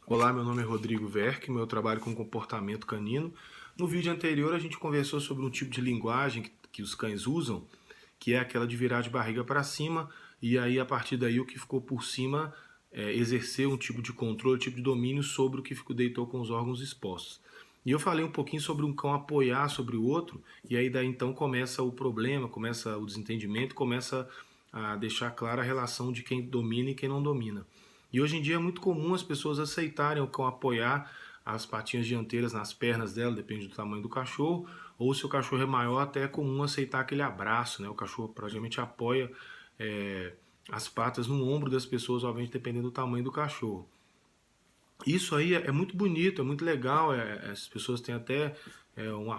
Olá, meu nome é Rodrigo Verck, eu trabalho com comportamento canino. No vídeo anterior a gente conversou sobre um tipo de linguagem que os cães usam, que é aquela de virar de barriga para cima, e aí a partir daí o que ficou por cima exercer um tipo de controle, um tipo de domínio sobre o que ficou deitou com os órgãos expostos. E eu falei um pouquinho sobre um cão apoiar sobre o outro, e aí daí então começa o problema, começa o desentendimento, começa a deixar clara a relação de quem domina e quem não domina. E hoje em dia é muito comum as pessoas aceitarem o cão apoiar as patinhas dianteiras nas pernas dela, depende do tamanho do cachorro, ou se o cachorro é maior, até é comum aceitar aquele abraço, né? O cachorro praticamente apoia é, as patas no ombro das pessoas, obviamente dependendo do tamanho do cachorro. Isso aí é muito bonito, é muito legal, as pessoas têm até um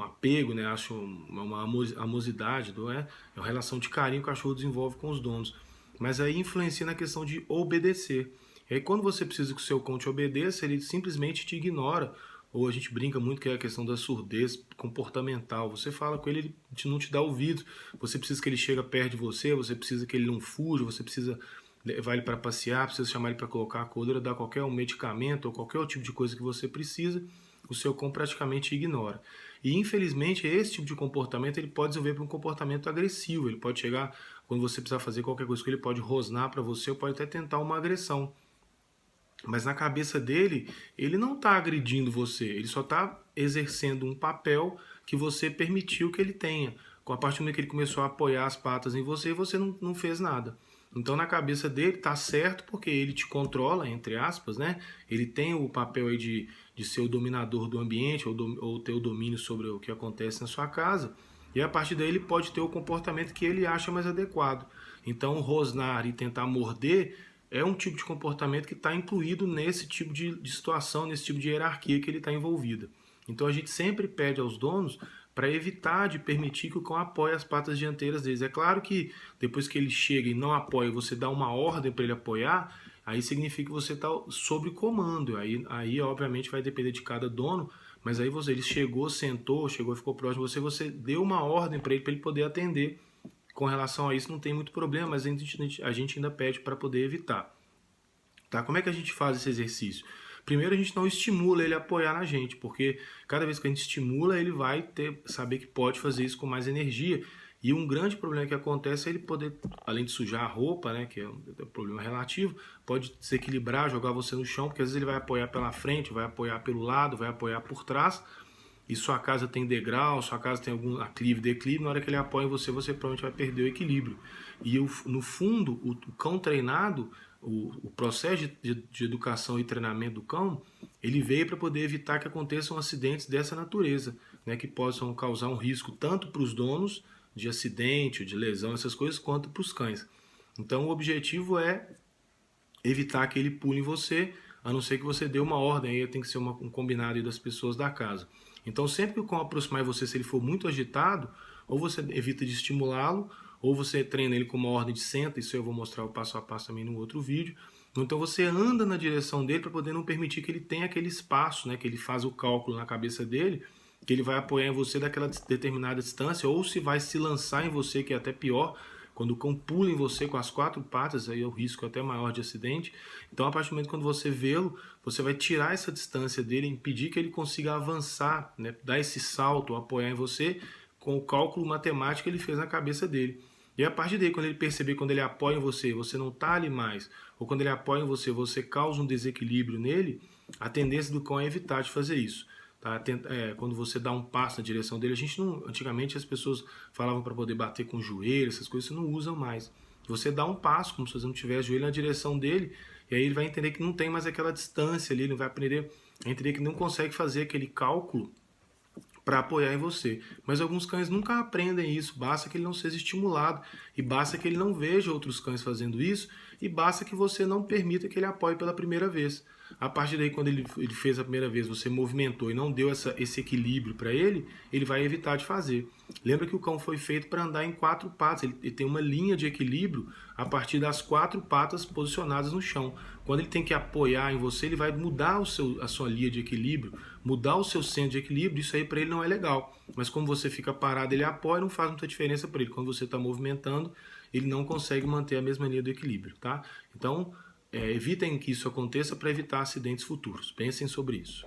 apego, né? Acho uma amosidade, não é? É uma relação de carinho que o cachorro desenvolve com os donos. Mas aí influencia na questão de obedecer. E aí quando você precisa que o seu cão te obedeça, ele simplesmente te ignora. Ou a gente brinca muito que é a questão da surdez comportamental. Você fala com ele, ele não te dá ouvido. Você precisa que ele chegue perto de você, você precisa que ele não fuja, você precisa levar ele para passear, precisa chamar ele para colocar a coleira, dar qualquer um medicamento ou qualquer tipo de coisa que você precisa, o seu cão praticamente ignora. E infelizmente esse tipo de comportamento ele pode desenvolver para um comportamento agressivo. Ele pode chegar quando você precisar fazer qualquer coisa com ele, pode rosnar para você ou pode até tentar uma agressão. Mas na cabeça dele, ele não está agredindo você, ele só está exercendo um papel que você permitiu que ele tenha. Com a partir do momento que ele começou a apoiar as patas em você, você não fez nada. Então na cabeça dele tá certo porque ele te controla, entre aspas, né? Ele tem o papel aí de ser o dominador do ambiente ou ter o domínio sobre o que acontece na sua casa. E a partir daí ele pode ter o comportamento que ele acha mais adequado. Então rosnar e tentar morder é um tipo de comportamento que está incluído nesse tipo de situação, nesse tipo de hierarquia que ele está envolvido. Então a gente sempre pede aos donos para evitar de permitir que o cão apoie as patas dianteiras deles. É claro que depois que ele chega e não apoia, você dá uma ordem para ele apoiar, aí significa que você está sob comando. Aí obviamente vai depender de cada dono, mas aí ele chegou, sentou, chegou, ficou próximo de você, você deu uma ordem para ele poder atender. Com relação a isso não tem muito problema, mas a gente ainda pede para poder evitar. Tá? Como é que a gente faz esse exercício? Primeiro a gente não estimula ele a apoiar na gente, porque cada vez que a gente estimula, ele vai saber que pode fazer isso com mais energia. E um grande problema que acontece é ele poder, além de sujar a roupa, né, que é um problema relativo, pode desequilibrar, jogar você no chão, porque às vezes ele vai apoiar pela frente, vai apoiar pelo lado, vai apoiar por trás, e sua casa tem degrau, sua casa tem algum aclive, declive, na hora que ele apoia em você, você provavelmente vai perder o equilíbrio. E no fundo, o cão treinado, o processo de educação e treinamento do cão, ele veio para poder evitar que aconteçam acidentes dessa natureza, né, que possam causar um risco tanto para os donos de acidente, de lesão, essas coisas, quanto para os cães. Então o objetivo é evitar que ele pule em você, a não ser que você dê uma ordem, aí tem que ser um combinado das pessoas da casa. Então sempre que o cão aproximar de você, se ele for muito agitado, ou você evita de estimulá-lo, ou você treina ele com uma ordem de senta, isso eu vou mostrar o passo a passo também no outro vídeo. Então você anda na direção dele para poder não permitir que ele tenha aquele espaço, né, que ele faz o cálculo na cabeça dele, que ele vai apoiar em você daquela determinada distância, ou se vai se lançar em você, que é até pior, quando o cão pula em você com as quatro patas, aí é o risco até maior de acidente. Então, a partir do momento quando você vê-lo, você vai tirar essa distância dele, impedir que ele consiga avançar, né, dar esse salto, apoiar em você, com o cálculo matemático que ele fez na cabeça dele. E a partir daí, quando ele perceber, quando ele apoia em você, você não está ali mais, ou quando ele apoia em você, você causa um desequilíbrio nele, a tendência do cão é evitar de fazer isso. Tá? Quando você dá um passo na direção dele, a gente não, antigamente as pessoas falavam para poder bater com o joelho, essas coisas você não usam mais. Você dá um passo, como se você não tivesse joelho na direção dele, e aí ele vai entender que não tem mais aquela distância ali, ele vai aprender a entender que não consegue fazer aquele cálculo para apoiar em você. Mas alguns cães nunca aprendem isso, basta que ele não seja estimulado, e basta que ele não veja outros cães fazendo isso, e basta que você não permita que ele apoie pela primeira vez. A partir daí, quando ele fez a primeira vez, você movimentou e não deu esse equilíbrio para ele vai evitar de fazer. Lembra que o cão foi feito para andar em quatro patas, ele tem uma linha de equilíbrio a partir das quatro patas posicionadas no chão. Quando ele tem que apoiar em você, ele vai mudar a sua linha de equilíbrio, mudar o seu centro de equilíbrio, isso aí para ele não é legal. Mas como você fica parado, ele apoia, não faz muita diferença para ele. Quando você está movimentando, ele não consegue manter a mesma linha do equilíbrio, tá? Então, evitem que isso aconteça para evitar acidentes futuros. Pensem sobre isso.